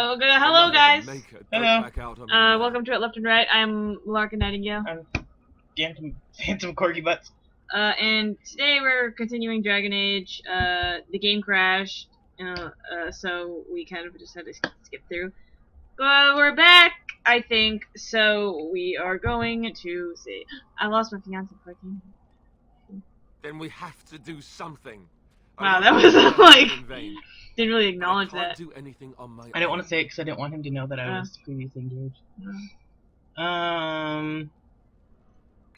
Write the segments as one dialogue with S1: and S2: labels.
S1: Oh, good. Hello, guys.
S2: Hello.
S1: Welcome to At Left and Right. I'm Larkin Nightingale.
S2: I'm Phantom Corky Butts.
S1: And today we're continuing Dragon Age. The game crashed, so we kind of just had to skip through. We're back, I think, so we are going to see. I lost my fiance before I came.
S3: Then we have to do something.
S1: Wow, that was like... Didn't really acknowledge that.
S3: Do anything on my
S2: I didn't want to say it because I didn't want him to know that I was previously engaged.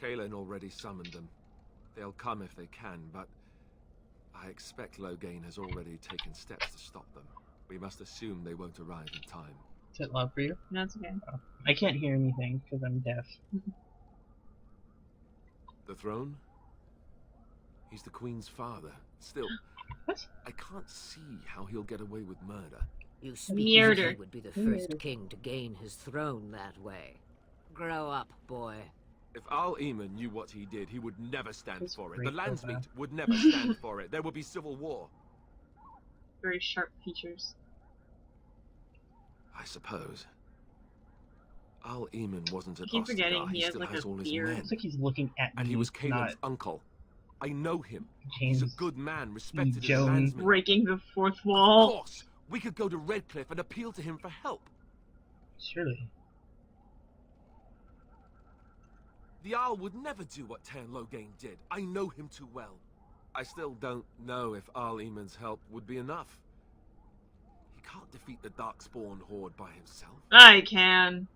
S3: Kaelin already summoned them. They'll come if they can, but I expect Loghain has already taken steps to stop them. We must assume they won't arrive in time.
S2: Is it loud for you?
S1: No, it's okay.
S2: Oh. I can't hear anything because I'm deaf.
S3: The throne? He's the Queen's father. Still,
S2: what?
S3: I can't see how he'll get away with murder.
S4: You speak as if he would be the first king to gain his throne that way. Grow up, boy.
S3: If Al-Eamon knew what he did, he would never stand for it. The Landsmeet would never stand for it. There would be civil war.
S1: Very sharp features.
S3: I suppose. Al-Eamon wasn't an
S1: I keep forgetting
S3: Ostagar.
S1: he has like a beard.
S2: Looks like he's looking at me.
S3: And he was Kaelin's uncle. I know him.
S2: James
S3: He's a good man, respected as a
S2: Jones.
S3: landsman.
S1: Breaking the fourth
S3: Of
S1: wall.
S3: course, we could go to Redcliffe and appeal to him for help.
S2: Surely.
S3: The Owl would never do what Tairn Loghain did. I know him too well. I still don't know if Al-Eamon's help would be enough. He can't defeat the Darkspawn horde by himself.
S1: I can.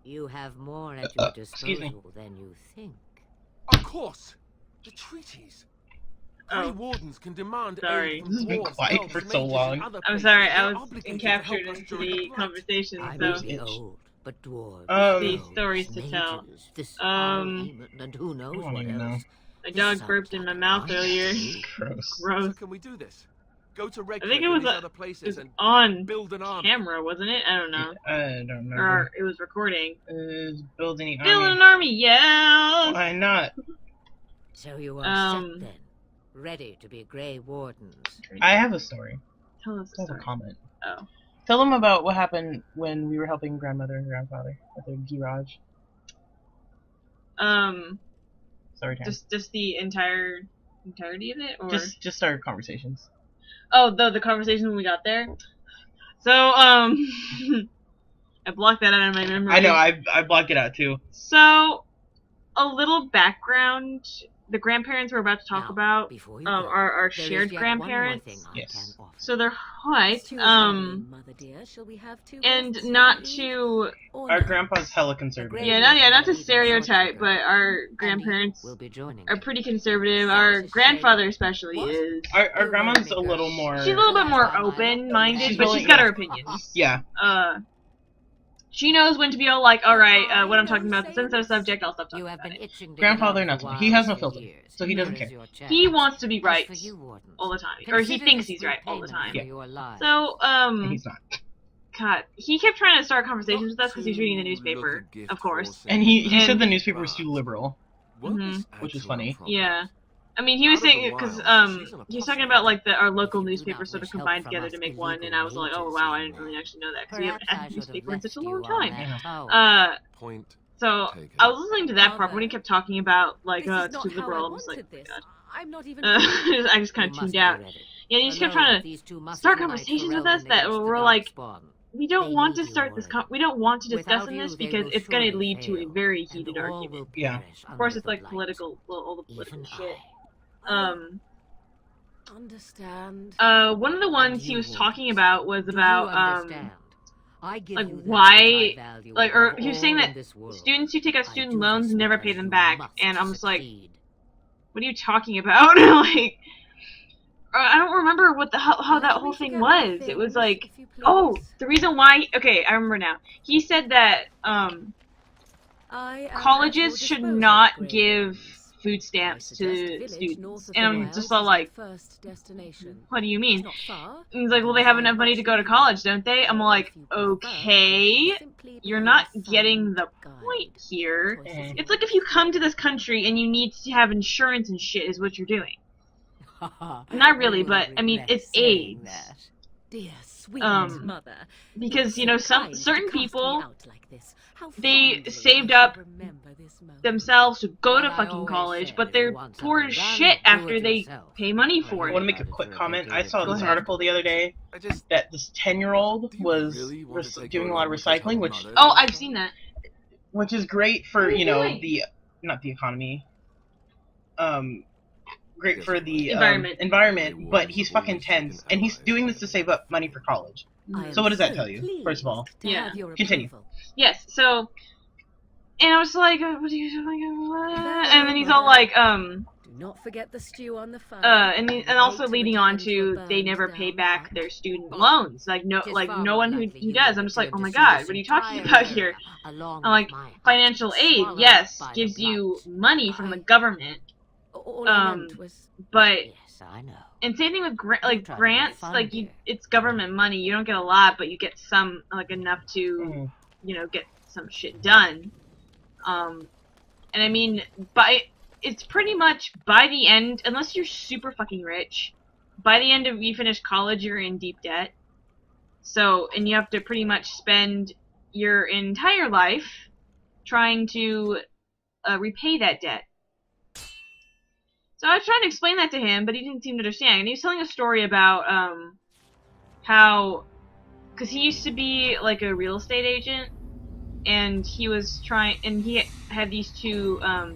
S4: You have more at your disposal than you think.
S3: Of course! The treaties!
S1: Oh.
S3: Grey Wardens can demand
S1: Sorry.
S3: aid from
S2: This has been
S3: dwarves,
S2: quiet
S3: elves,
S2: for
S3: mages,
S2: so
S3: and
S2: long.
S3: other
S1: I'm
S3: places.
S1: sorry,
S3: They're
S1: I was
S3: obligated to
S1: captured
S3: help us
S1: into
S3: during
S1: the
S3: fight.
S1: conversation,
S4: I
S1: so...
S4: may be old, but dwarves,
S1: The
S4: elves,
S1: stories to tell.
S4: mages, this
S1: Um,
S4: and who knows
S2: I don't
S4: what
S2: even know.
S4: else.
S1: My dog burped in my mouth earlier.
S2: Gross.
S3: So
S1: Gross.
S3: can we do this? Go to
S1: I
S3: Redcliffe
S1: think it
S3: and
S1: was,
S3: these other places and
S1: on
S3: build an army.
S1: camera, wasn't it? I don't know.
S2: I don't remember.
S1: Or it was recording.
S2: Build any
S1: Build
S2: army.
S1: an army, yeah!
S2: Why not?
S4: So you are set then, ready to be Grey Wardens.
S2: I have a story.
S1: Tell us
S2: I
S1: a
S2: have a
S1: story.
S2: comment.
S1: Oh.
S2: Tell them about what happened when we were helping grandmother and grandfather at their garage. Sorry, Tam.
S1: Just the entirety of it, or
S2: just our conversations.
S1: oh, the conversation when we got there. So I blocked that out of my memory.
S2: I know. I blocked it out too.
S1: So a little background. The grandparents we're about to talk about
S4: Before you
S1: are our
S4: there is
S1: shared
S4: yet one more
S1: grandparents.
S4: thing I
S2: Yes.
S4: can offer.
S1: So they're white.
S4: Mother dear, shall we have two
S1: And
S4: guests
S1: not
S4: maybe?
S1: to
S4: Or
S2: Our
S4: not?
S2: grandpa's hella conservative.
S1: not to stereotype, but our grandparents
S4: will be joining
S1: are
S4: me.
S1: pretty conservative. Our grandfather especially is.
S2: Our grandma's a little more.
S1: She's a little bit more open-minded,
S2: She's
S1: but
S2: really-
S1: she's got her opinions.
S2: Yeah.
S1: She knows when to be all like, alright, when I'm talking about the sensitive subject, I'll stop talking
S4: You have
S1: about
S4: been
S1: it.
S4: itching to
S2: Grandfather,
S4: get out
S2: nothing.
S4: for
S2: He has no
S4: for
S2: filter,
S4: years.
S2: so he doesn't
S4: Here is
S2: care.
S4: your chance.
S1: He wants to be
S4: As
S1: right
S4: for you, Wardens,
S1: all the time. Or he
S4: consider
S1: thinks
S4: this
S1: he's
S4: good
S1: right all the
S4: payment
S1: time.
S4: for your lives.
S1: So,
S2: He's not.
S1: God, he kept trying to start conversations with us because he's reading the newspaper, of course.
S2: And he said
S1: And-
S2: the newspaper was too liberal.
S1: Mhm.
S2: Which is funny.
S1: Yeah. I mean, he was saying, because, he was talking about, like, our local newspaper sort of combined together to make one, and I was like, oh, wow, I didn't really actually know that, because we haven't had a newspaper in such a long time.
S3: Point.
S1: So,
S3: Take it.
S1: I was listening to that part when he kept talking about, like,
S5: This is
S1: it's
S5: not
S1: too
S5: how
S1: liberal.
S5: I
S1: I'm just like,
S5: wanted
S1: oh,
S5: this.
S1: God.
S5: I'm not even.
S1: I just kind of tuned out. Yeah, and he just kept trying to start conversations with us that were like, we don't want to start this. We don't want to discuss in this because it's going to lead to a very heated argument.
S2: Yeah.
S1: Of course, it's like political, well, all the political shit.
S5: Understand.
S1: One of the ones he was talking about was about like
S4: like
S1: why, like, or he was saying that students who take out student loans never pay them back, and I'm just like, what are you talking about? Like, I don't remember what the how that whole thing was. It was like, oh, the reason why. Okay, I remember now. He said that colleges should not give food stamps to students, and I'm just all like, what do you mean? And he's like, well, they have enough money to go to college, don't they? I'm like, okay, you're not getting the point here. It's like if you come to this country and you need to have insurance and shit is what you're doing. Not really, but I mean, it's AIDS.
S5: Dear sweet mother.
S1: Because, you know, certain people, they saved up themselves to go to fucking college, but they're poor as shit after they pay money for
S2: I
S1: it.
S2: want to make a quick comment. I saw this article the other day that this 10-year-old was doing a lot of recycling, which
S1: Oh, I've seen that.
S2: which is great for, you know,
S1: doing?
S2: not the economy. Great for the
S1: environment,
S2: but he's fucking 10, and he's doing this to save up money for college. So what does that tell you, first of all?
S1: Yeah.
S2: Continue.
S1: Yes, so, and I was like, what are you doing? And then he's all like,
S5: Do not forget the stew on the fire.
S1: and also leading on to they never pay back their student loans. Like no one who does. I'm just like, oh my god, what are you talking about here? I'm like, financial aid, yes, gives you money from the government. But
S4: Yes, I know.
S1: and same thing with grants. Like it's government money. You don't get a lot, but you get some, like enough to, you know, get some shit done. And I mean, it's pretty much by the end, unless you're super fucking rich, by the end of you finish college, you're in deep debt. So, and you have to pretty much spend your entire life trying to repay that debt. So I was trying to explain that to him, but he didn't seem to understand. And he was telling a story about how, because he used to be like a real estate agent, and he was and he had these two, I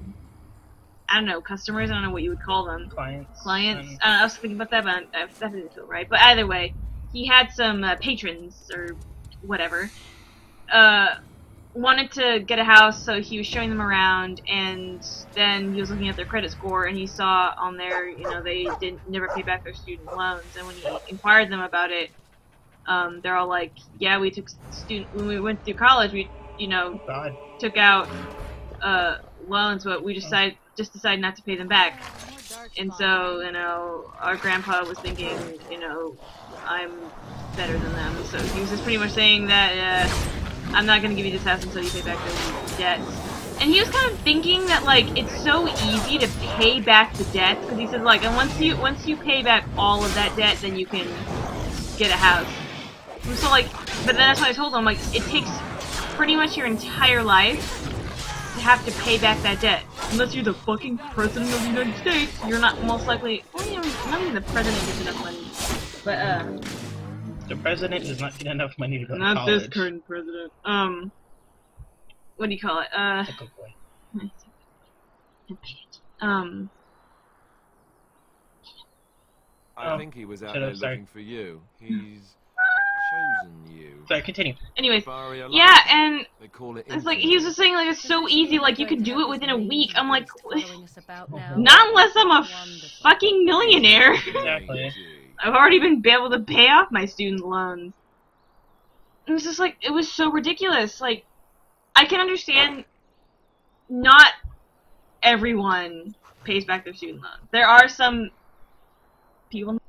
S1: don't know, customers. I don't know what you would call them. Clients. I was thinking about that, but that didn't feel right. But either way, he had some patrons or whatever. Wanted to get a house, so he was showing them around, and then he was looking at their credit score, and he saw on there, you know, they never pay back their student loans. And when he inquired them about it, they're all like, yeah, we took when we went through college, we, you know, took out loans, but we decided not to pay them back. And so, you know, our grandpa was thinking, you know, I'm better than them. So he was just pretty much saying that I'm not gonna give you this house until you pay back those debts. And he was kind of thinking that, like, it's so easy to pay back the debts, because he said, like, and once you pay back all of that debt, then you can get a house. And so, like, but then that's what I told him, like, it takes pretty much your entire life to have to pay back that debt. Unless you're the fucking president of the United States, you're not most likely, well, you know, not even the president gets enough money. But,
S2: the president does not get enough money to go to college.
S1: Not this current president. What do you call it?
S2: A good boy.
S3: I think he was out there looking for you. He's chosen you.
S2: Sorry, continue.
S1: Anyways, yeah, and it's like, he was just saying, like, it's so easy, like, you could do it within a week. I'm like, not unless I'm a fucking millionaire.
S2: Exactly.
S1: I've already been able to pay off my student loans. It was just like, it was so ridiculous. Like, I can understand not everyone pays back their student loans. There are some people,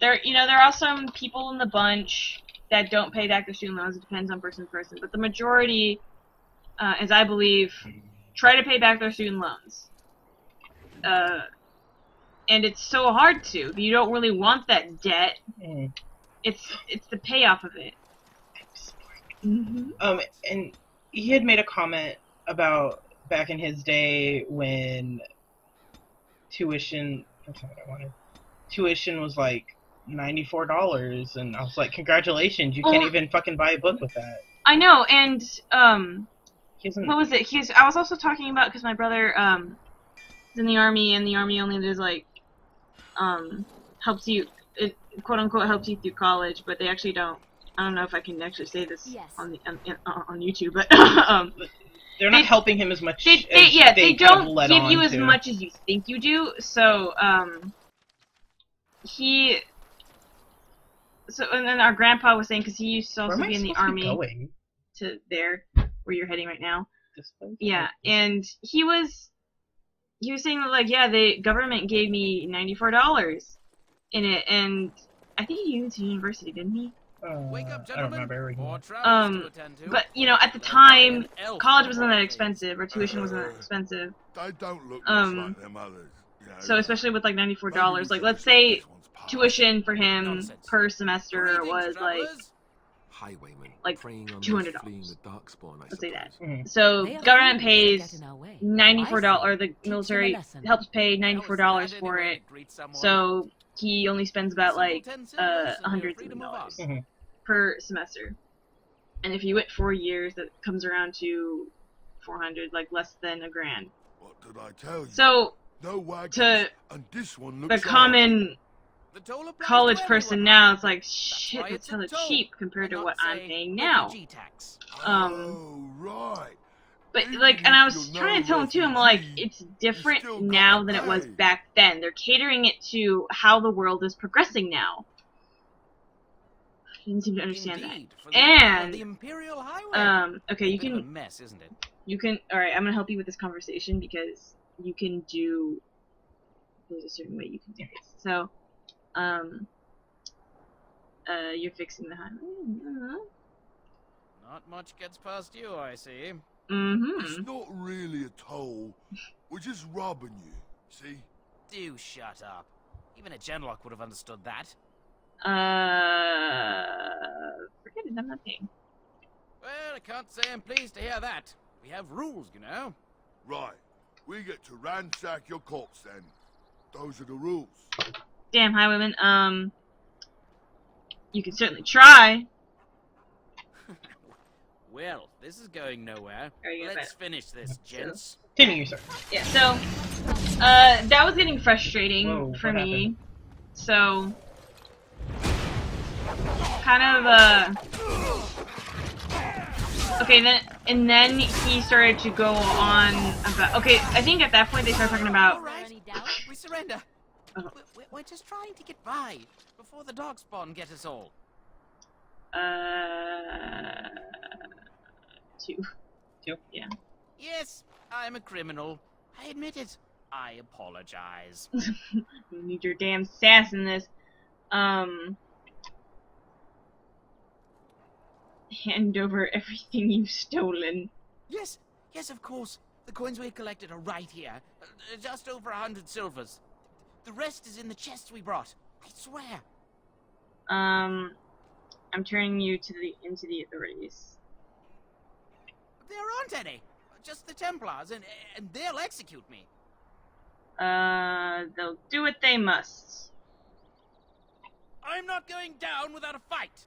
S1: there are some people in the bunch that don't pay back their student loans. It depends on person to person. But the majority, as I believe, try to pay back their student loans. And it's so hard to. You don't really want that debt. It's the payoff of it.
S2: And he had made a comment about back in his day when tuition. That's not what I wanted. Tuition was like $94, and I was like, congratulations! You can't even fucking buy a book with that.
S1: I know, and what was it? I was also talking about, because my brother is in the army, and the army only does like helps you, it quote unquote helps you through college, but they actually don't. I don't know if I can actually say this on YouTube, but
S2: they're not helping him as much.
S1: They don't give you as much as you think you do. So and then our grandpa was saying, because he used to also be in the army, to there where you're heading right now. Yeah, and he was saying that, like, yeah, the government gave me $94 in it, and I think he went to university, didn't he?
S6: Wake up, gentlemen.
S2: I don't remember.
S1: But, you know, at the time, college wasn't that expensive, or tuition wasn't that expensive.
S6: They don't look much like them others.
S1: So especially with like $94, like let's say tuition for him per semester was like $200. Let's say that. So government pays $94, or the military helps pay $94 for it. So he only spends about like $100 per semester. And if you wait 4 years, that comes around to 400, like less than $1,000.
S6: What did I tell you?
S1: So
S6: no wagons,
S1: to
S6: and this one looks
S1: the common college person now, it's like, shit, that's hella cheap compared to what I'm paying now.
S6: Oh, right.
S1: But like, and I was trying to tell him too, I'm like, it's different now than it was back then. They're catering it to how the world is progressing now. I didn't seem to understand that. And okay, you can
S7: mess, isn't it?
S1: You can, alright, I'm gonna help you with this conversation because you can do, there's a certain way you can do this. So, you're fixing the highway.
S7: Not much gets past you, I see.
S6: It's not really a toll. We're just robbing you, see?
S7: Do shut up. Even a genlock would have understood that.
S1: Forget it, I'm not paying.
S7: Well, I can't say I'm pleased to hear that. We have rules, you know.
S6: Right. We get to ransack your corpse then. Those are the rules.
S1: Damn, highwayman. You can certainly try.
S7: Well, this is going nowhere. Let's finish this, gents.
S2: Continue, sir.
S1: Yeah, so, that was getting frustrating for me.
S2: Happened?
S1: So, kind of, okay, then he started to go on about, okay, I think at that point they started talking about,
S7: We surrender. We're just trying to get by before the dog spawn get us all.
S1: Two. Yeah.
S7: Yes, I'm a criminal. I admit it. I apologize.
S1: You need your damn sass in this. Hand over everything you've stolen.
S7: Yes, of course. The coins we collected are right here. Just over 100 silvers. The rest is in the chests we brought. I swear.
S1: I'm turning you into the authorities.
S7: There aren't any. Just the Templars, and they'll execute me.
S1: They'll do what they must.
S7: I'm not going down without a fight.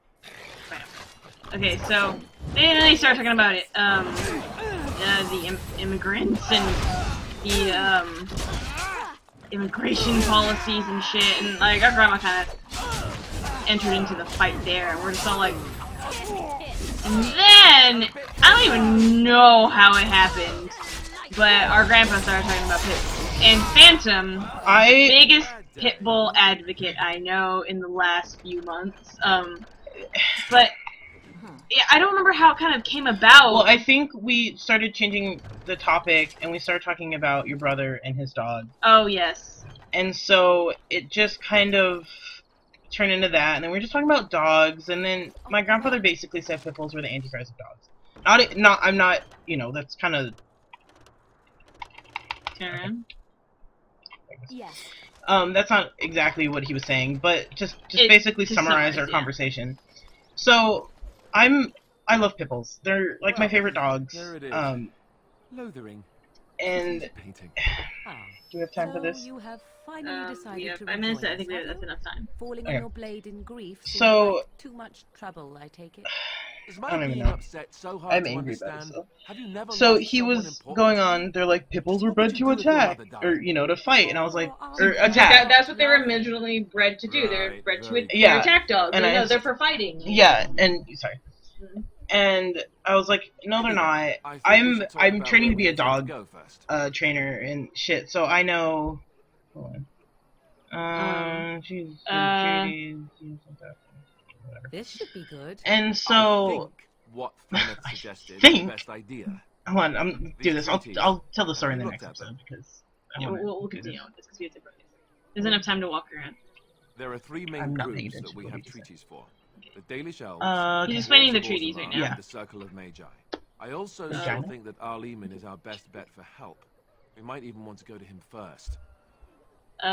S1: Okay, so they start talking about it. The immigrants and the immigration policies and shit, and like our grandma kind of entered into the fight there, and we're just all like. And then I don't even know how it happened, but our grandpa started talking about pit bulls. And Phantom, biggest pit bull advocate I know in the last few months. But yeah, I don't remember how it kind of came about.
S2: Well, I think we started changing the topic, and we started talking about your brother and his dog.
S1: Oh, yes.
S2: And so it just kind of turned into that, and then we were just talking about dogs, and then my grandfather basically said pit bulls were the antichrist of dogs. I'm not, you know, that's kind of...
S1: Karen?
S5: Yes.
S2: That's not exactly what he was saying, but just basically summarize our conversation. So, I love pit bulls. They're like my favorite dogs.
S3: There it is. Lothering.
S2: And
S3: Painting.
S2: do we have time for this?
S5: You have finally decided
S1: yeah,
S5: to
S1: 5 minutes.
S5: rejoin
S1: I think
S5: us,
S1: that's enough time.
S5: Falling on your blade in grief.
S2: So
S5: too much trouble, I take it.
S3: Is
S2: I
S3: my
S2: don't even
S3: being
S2: know.
S3: upset so hard
S2: I'm
S3: to
S2: angry about it.
S3: understand? Have you never
S2: So
S3: lost
S2: he
S3: someone
S2: was
S3: important?
S2: going on. They're like pit bulls were bred to attack, or you know, to fight, and I was like, or attack.
S1: That's what they were originally bred to do. They're
S3: Right,
S1: bred to
S3: right.
S2: Yeah.
S1: attack dogs.
S2: And
S1: No, they're for fighting.
S2: Yeah, and sorry. And I was like, no, they're not.
S3: I think we should talk
S2: I'm
S3: about
S2: training to
S3: where
S2: be a
S3: we want
S2: dog
S3: to go first.
S2: trainer and shit. So I know. Hold on.
S5: This should be good.
S2: And
S3: I
S2: so,
S3: think what Fennec suggested is
S2: think-
S3: the best idea.
S2: hold on, I'm do this. I'll tell the story in the next episode because I
S1: Yeah,
S2: wanna
S1: we'll
S2: do
S1: continue
S2: this.
S1: on this because we have to focus. There's enough time to walk around.
S3: There are 3 main
S2: I'm not paying
S3: groups that
S2: attention
S3: we
S2: to what
S3: have
S2: he said.
S3: treaties for. The Dalish Elves,
S2: Okay.
S1: He's explaining the
S3: Baltimores
S1: treaties
S3: of
S1: right
S3: Ar,
S1: now.
S2: Yeah.
S3: and the Circle of Magi. I also
S2: Okay.
S3: still think that Arleman is our best bet for help. We might even want to go to him first.
S1: Figure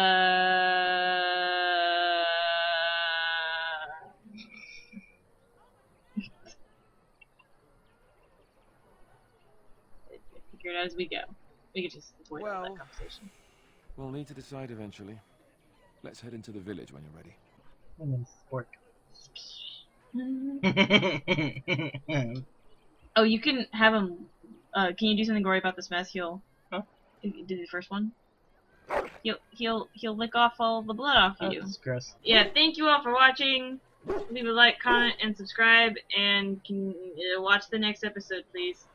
S1: it out as we go. We could just avoid all that
S3: Well,
S1: conversation.
S3: we'll need to decide eventually. Let's head into the village when you're ready.
S2: And then sport.
S1: Oh, you can have him. Can you do something gory about this mess? He'll.
S2: Huh?
S1: Do the first one. He'll lick off all the blood off of you.
S2: That's gross.
S1: Yeah. Thank you all for watching. Leave a like, comment, and subscribe, and can watch the next episode, please.